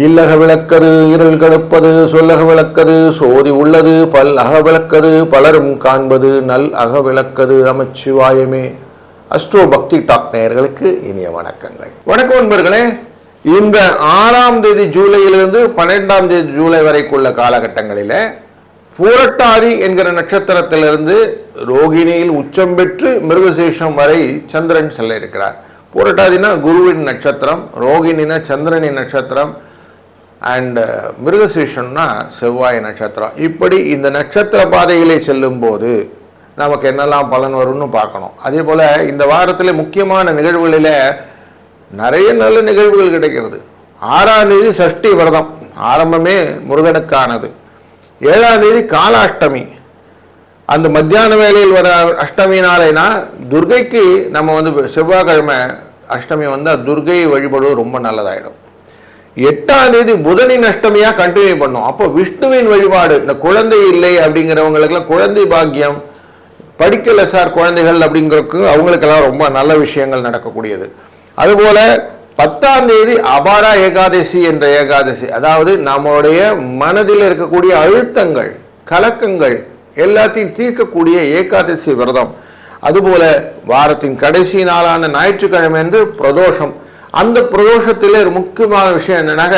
இல்லக விளக்கது இருள் கடுப்பது சொல்லக விளக்கது சோதி உள்ளது பல் அக விளக்கது பலரும் காண்பது நல் அக விளக்கது நமச்சிவாயமே. அஸ்ட்ரோ பக்தி டாக் நேயர்களுக்கு இனிய வணக்கங்கள். வணக்கம் நண்பர்களே. இந்த 6ஆம் தேதி ஜூலையிலிருந்து 12ஆம் தேதி ஜூலை வரைக்குள்ள காலகட்டங்களில் பூரட்டாதி என்கிற நட்சத்திரத்திலிருந்து ரோகிணியில் உச்சம் பெற்று மிருகசீஷம் வரை சந்திரன் செல்ல இருக்கிறார். பூரட்டாதினா குருவின் நட்சத்திரம், ரோகிணினா சந்திரனின் நட்சத்திரம், அண்ட் மிருகசீஷம்னா செவ்வாய் நட்சத்திரம். இப்படி இந்த நட்சத்திர பாதையிலே செல்லும் போது நமக்கு என்னெல்லாம் பலன் வரும்னு பார்க்கணும். அதே போல் இந்த வாரத்தில் முக்கியமான நிகழ்வுகளில் நிறைய நல்ல நிகழ்வுகள் கிடைக்கிறது. 6ஆம் தேதி சஷ்டி விரதம் ஆரம்பமே முருகனுக்கானது. 7ஆம் தேதி காலாஷ்டமி, அந்த மத்தியான வேளையில் வர அஷ்டமினாலேனா துர்கைக்கு நம்ம செவ்வாய்க்கிழமை அஷ்டமி வந்தால் துர்கையை வழிபடுவது ரொம்ப நல்லதாயிடும். 8ஆம் தேதி புதனின் அஷ்டமியாக கண்டினியூ பண்ணும். அப்போ விஷ்ணுவின் வழிபாடு, இந்த குழந்தை இல்லை அப்படிங்கிறவங்களுக்கெல்லாம் குழந்தை பாக்கியம், படிக்கல சார் குழந்தைகள் அப்படிங்கிறதுக்கு அவங்களுக்கெல்லாம் ரொம்ப நல்ல விஷயங்கள் நடக்கக்கூடியது. அதுபோல 10ஆம் தேதி அபாரா ஏகாதசி என்ற ஏகாதசி, அதாவது நம்மளுடைய மனதில் இருக்கக்கூடிய அழுத்தங்கள் கலக்கங்கள் எல்லாத்தையும் தீர்க்கக்கூடிய ஏகாதசி விரதம். அதுபோல வாரத்தின் கடைசி நாளான ஞாயிற்றுக்கிழமை என்று பிரதோஷம். அந்த பிரதோஷத்தில் ஒரு முக்கியமான விஷயம் என்னன்னாக்க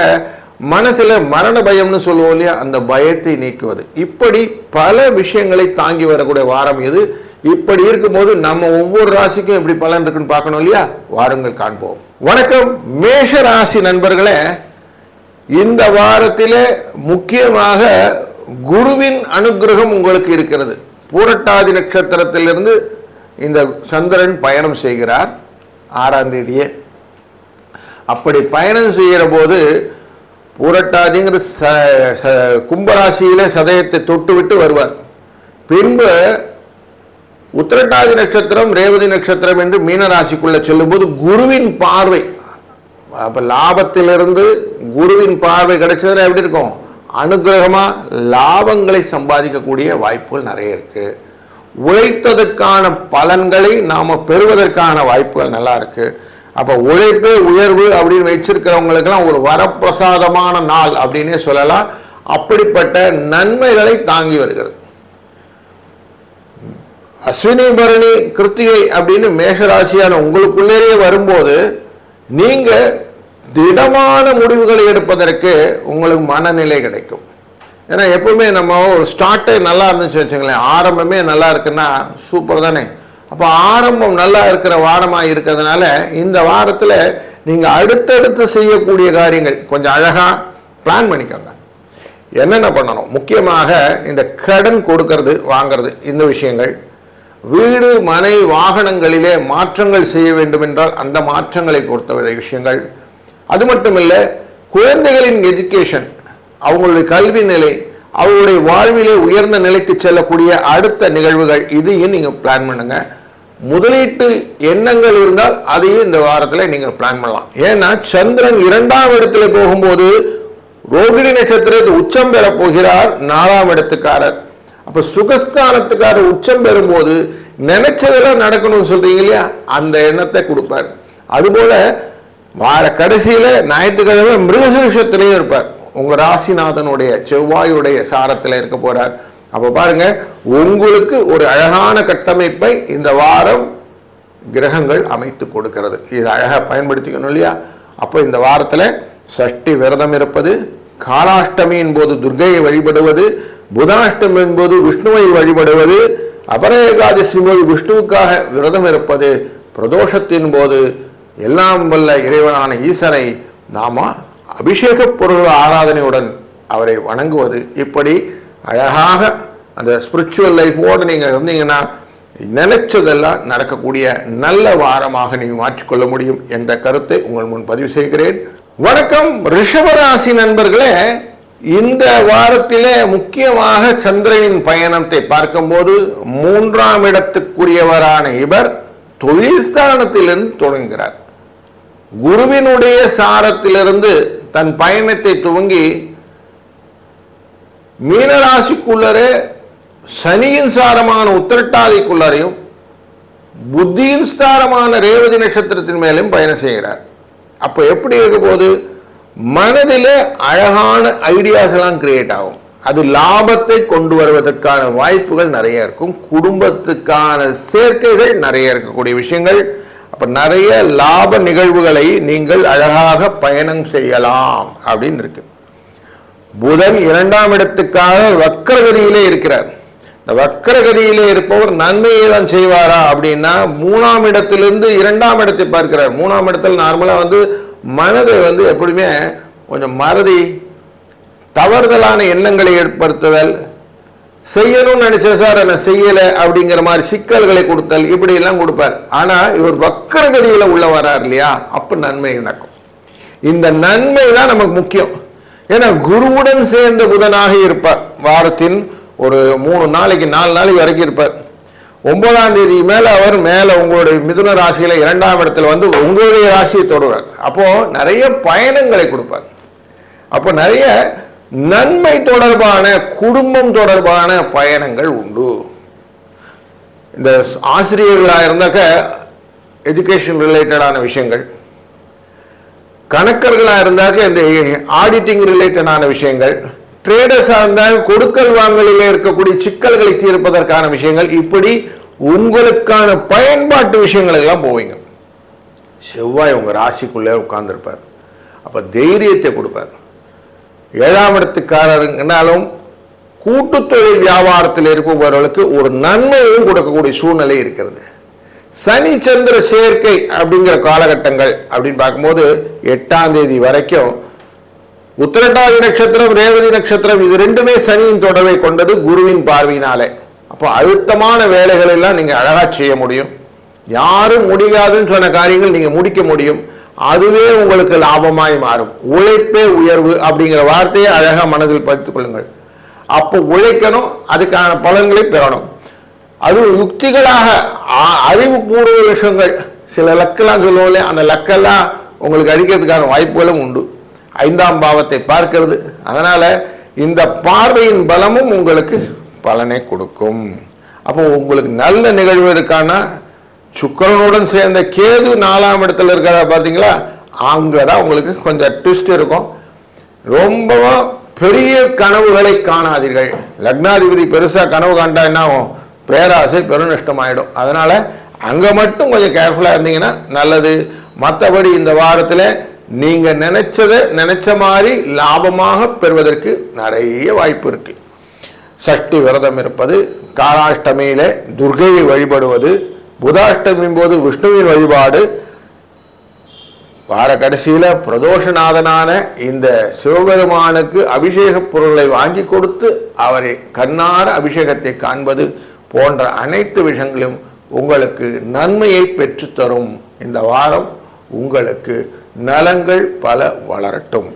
மனசுல மரண பயம்னு சொல்லுவோம் இல்லையா, அந்த பயத்தை நீக்குவது. இப்படி பல விஷயங்களை தாங்கி வரக்கூடிய வாரம் இது. இப்படி இருக்கும்போது நம்ம ஒவ்வொரு ராசிக்கும் எப்படி பலன் இருக்குன்னு பார்க்கணும் இல்லையா, வாருங்கள் காண்போம். வணக்கம் மேஷ ராசி நண்பர்களே. இந்த வாரத்திலே முக்கியமாக குருவின் அனுகிரகம் உங்களுக்கு இருக்கிறது. பூரட்டாதி நட்சத்திரத்திலிருந்து இந்த சந்திரன் பயணம் செய்கிறார் 6ஆம் தேதியே. அப்படி பயணம் செய்கிற போது பூரட்டாதிங்கிற கும்பராசியில சதயத்தை தொட்டு விட்டு வருவார். பின்பு உத்திரட்டாதி நட்சத்திரம் ரேவதி நட்சத்திரம் என்று மீனராசிக்குள்ள செல்லும் போது குருவின் பார்வை, அப்ப லாபத்திலிருந்து குருவின் பார்வை கிடைச்சதுன்னா எப்படி இருக்கும், அனுகிரகமா லாபங்களை சம்பாதிக்கக்கூடிய வாய்ப்புகள் நிறைய இருக்கு. உழைத்ததற்கான பலன்களை நாம பெறுவதற்கான வாய்ப்புகள் நல்லா இருக்கு. அப்ப உழைப்பு உயர்வு அப்படின்னு வச்சிருக்கிறவங்களுக்கெல்லாம் ஒரு வரப்பிரசாதமான நாள் அப்படின்னே சொல்லலாம். அப்படிப்பட்ட நன்மைகளை தாங்கி வருகிறது. அஸ்வினி பரணி கிருத்திகை அப்படின்னு மேஷராசியான உங்களுக்குள்ளேயே வரும்போது நீங்க திடமான முடிவுகளை எடுப்பதற்கு உங்களுக்கு மனநிலை கிடைக்கும். ஏன்னா எப்பவுமே நம்ம ஒரு ஸ்டார்ட்டே நல்லா இருந்துச்சு வச்சுங்களேன், ஆரம்பமே நல்லா இருக்குன்னா சூப்பர் தானே. அப்போ ஆரம்பம் நல்லா இருக்கிற வாரமாக இருக்கிறதுனால இந்த வாரத்தில் நீங்கள் அடுத்தடுத்து செய்யக்கூடிய காரியங்கள் கொஞ்சம் அழகாக பிளான் பண்ணிக்கோங்க. என்னென்ன பண்ணணும், முக்கியமாக இந்த கடன் கொடுக்கறது வாங்கிறது, இந்த விஷயங்கள், வீடு மனை வாகனங்களிலே மாற்றங்கள் செய்ய வேண்டும் என்றால் அந்த மாற்றங்களை பொறுத்தவரை விஷயங்கள். அது மட்டும் இல்லை, குழந்தைகளின் எஜுகேஷன், அவங்களுடைய கல்வி நிலை, அவங்களுடைய வாழ்விலே உயர்ந்த நிலைக்கு செல்லக்கூடிய அடுத்த நிகழ்வுகள், இதையும் நீங்கள் பிளான் பண்ணுங்க. முதலீட்டு எண்ணங்கள் இருந்தால் அதையும் இந்த வாரத்தில் நீங்கள் பிளான் பண்ணலாம். ஏன்னா சந்திரன் 2ஆம் இடத்துல போகும்போது ரோகிணி நட்சத்திரத்தை உச்சம் பெற போகிறார் 4ஆம் இடத்துக்காரர். அப்ப சுகஸ்தானத்துக்காரர் உச்சம் பெறும்போது நினைச்சதெல்லாம் நடக்கணும்னு சொல்றீங்க இல்லையா, அந்த எண்ணத்தை கொடுப்பார். அதுபோல வார கடைசியில ஞாயிற்றுக்கிழமை மிருகசீஷத்திலையும் இருப்பார். உங்க ராசிநாதனுடைய செவ்வாயுடைய சாரத்தில் இருக்க போறார். அப்ப பாருங்க, உங்களுக்கு ஒரு அழகான கட்டமைப்பை இந்த வாரம் கிரகங்கள் அமைத்து கொடுக்கிறது. இதை அழகா பயன்படுத்திக்கணும் இல்லையா. அப்போ இந்த வாரத்தில் சஷ்டி விரதம் இருப்பது, காலாஷ்டமியின் போது துர்கையை வழிபடுவது, புதாஷ்டமியின் போது விஷ்ணுவை வழிபடுவது, அபர ஏகாதசி போது விஷ்ணுவுக்காக விரதம் இருப்பது, பிரதோஷத்தின் போது எல்லாம் வல்ல இறைவனான ஈசனை நாம அபிஷேக பொருள் ஆராதனையுடன் அவரை வணங்குவது. இப்படி அழகாக அந்த ஸ்பிரிச்சுவல் லைஃபோடு நீங்கள் இருந்தீங்கன்னா நினைச்சதெல்லாம் நடக்கக்கூடிய நல்ல வாரமாக நீங்கள் மாற்றிக்கொள்ள முடியும் என்ற கருத்தை உங்கள் முன் பதிவு செய்கிறேன். வணக்கம் ரிஷபராசி நண்பர்களே. இந்த வாரத்திலே முக்கியமாக சந்திரனின் பயணத்தை பார்க்கும்போது 3ஆம் இடத்துக்குரியவரான இவர் தொழில் ஸ்தானத்திலிருந்து தொடங்குகிறார். குருவினுடைய சாரத்திலிருந்து தன் பயணத்தை துவங்கி மீனராசிக்குள்ளரே சனியின் சாரமான உத்திரட்டாதிக்குள்ளரையும் புத்தியின் ஸ்தானமான ரேவதி நட்சத்திரத்தின் மேலும் பயணம் செய்கிறார். அப்போ எப்படி இருக்க போது மனதில் அழகான ஐடியாஸ் எல்லாம் கிரியேட் ஆகும். அது லாபத்தை கொண்டு வருவதற்கான வாய்ப்புகள் நிறைய இருக்கும். குடும்பத்துக்கான சேர்க்கைகள் நிறைய இருக்கக்கூடிய விஷயங்கள். அப்ப நிறைய லாப நிகழ்வுகளை நீங்கள் அழகாக பயணம் செய்யலாம் அப்படின்னு இருக்கு. புதன் 2ஆம் இடத்துக்காக வக்கரகதியிலே இருக்கிறார். இந்த வக்கரகதியிலே இருப்பவர் நன்மையை தான் செய்வாரா அப்படின்னா 3ஆம் இடத்திலிருந்து 2ஆம் இடத்தை பார்க்கிறார். 3ஆம் இடத்தில் நார்மலா மனதை எப்படியுமே கொஞ்சம் மறதி, தவறுதலான எண்ணங்களை ஏற்படுத்துதல், செய்யணும்னு நினைச்ச சார் என்ன செய்யல அப்படிங்கிற மாதிரி சிக்கல்களை கொடுத்தல், இப்படி எல்லாம் கொடுப்பார். ஆனா இவர் வக்கரகதியில உள்ள வரார் இல்லையா, அப்ப நன்மை நடக்கும். இந்த நன்மை தான் நமக்கு முக்கியம். ஏன்னா குருவுடன் சேர்ந்த புதனாக இருப்பார். வாரத்தின் ஒரு 3 நாளைக்கு 4 நாளைக்கு வரைக்கும் இருப்பார். 9ஆம் தேதி மேல அவர் உங்களுடைய மிதுன ராசியில 2ஆம் இடத்துல உங்களுடைய ராசியை தொடுவார். அப்போ நிறைய பயணங்களை கொடுப்பார். அப்போ நிறைய நன்மை தொடர்பான, குடும்பம் தொடர்பான பயணங்கள் உண்டு. இந்த ஆசிரியர்களாக இருந்தாக்க எஜுகேஷன் ரிலேட்டடான விஷயங்கள், கணக்கர்களாக இருந்தாக்க இந்த ஆடிட்டிங் ரிலேட்டடான விஷயங்கள், ட்ரேடர்ஸாக இருந்தால் கொடுக்கல் வாங்கலில் இருக்கக்கூடிய சிக்கல்களை தீர்ப்பதற்கான விஷயங்கள், இப்படி உங்களுக்கான பயன்பாட்டு விஷயங்கள் எல்லாம் போவீங்க. செவ்வாய் உங்க ராசிக்குள்ளே உட்கார்ந்துருப்பார். அப்ப தைரியத்தை கொடுப்பார். 7ஆம் இடத்துக்காரருங்கனாலும் கூட்டு தொழில் வியாபாரத்தில் இருப்பவர்களுக்கு ஒரு நன்மையும் கொடுக்கக்கூடிய சூழ்நிலை இருக்கிறது. சனி சந்திர சேர்க்கை அப்படிங்கிற காலகட்டங்கள் அப்படின்னு பார்க்கும்போது 8ஆம் தேதி வரைக்கும் உத்திரட்டாதி நட்சத்திரம், ரேவதி நட்சத்திரம், இது ரெண்டுமே சனியின் தொடர்பை கொண்டது குருவின் பார்வையினாலே. அப்போ அழுத்தமான வேலைகள் எல்லாம் நீங்க அழகா செய்ய முடியும். யாரும் முடியாதுன்னு சொன்ன காரியங்கள் நீங்க முடிக்க முடியும். அதுவே உங்களுக்கு லாபமாய் மாறும். உழைப்பே உயர்வு அப்படிங்கிற வார்த்தையை அழகா மனதில் பதித்துக் கொள்ளுங்கள். அப்போ உழைக்கணும், அதுக்கான பலன்களை பெறணும். அது யுக்திகளாக அறிவுபூர்வ விஷயங்கள், சில லக்கெல்லாம் சொல்லுவோம், அந்த லக்கெல்லாம் உங்களுக்கு அடிக்கிறதுக்கான வாய்ப்புகளும் உண்டு. 5ஆம் பாவத்தை பார்க்கிறது. அதனால இந்த பார்வையின் பலமும் உங்களுக்கு பலனை கொடுக்கும். அப்போ உங்களுக்கு நல்ல நிகழ்வு இருக்கானா, சுக்கிரனுடன் சேர்ந்த கேது 4ஆம் இடத்துல இருக்கிற பார்த்தீங்களா, அங்கதான் உங்களுக்கு கொஞ்சம் ட்விஸ்ட் இருக்கும். ரொம்ப பெரிய கனவுகளை காணாதீர்கள். லக்னாதிபதி பெருசா கனவு காண்டா என்ன ஆகும், பேராசை பெருநஷ்டம் ஆயிடும். அதனால அங்க மட்டும் கொஞ்சம் கேர்ஃபுல்லா இருந்தீங்கன்னா நல்லது. மற்றபடி இந்த வாரத்தில் நீங்க நினைச்ச மாதிரி லாபமாக பெறுவதற்கு நிறைய வாய்ப்பு இருக்கு. சஷ்டி விரதம் இருப்பது, காலாஷ்டமியில துர்கையை வழிபடுவது, புதாஷ்டமியின் போது விஷ்ணுவின் வழிபாடு, வார கடைசியில பிரதோஷநாதனான இந்த சிவபெருமானுக்கு அபிஷேக பொருளை வாங்கி கொடுத்து அவரை கண்ணார அபிஷேகத்தை காண்பது போன்ற அனைத்து விஷயங்களும் உங்களுக்கு நன்மையை பெற்றுத்தரும். இந்த வாரம் உங்களுக்கு நலங்கள் பல வளரட்டும்.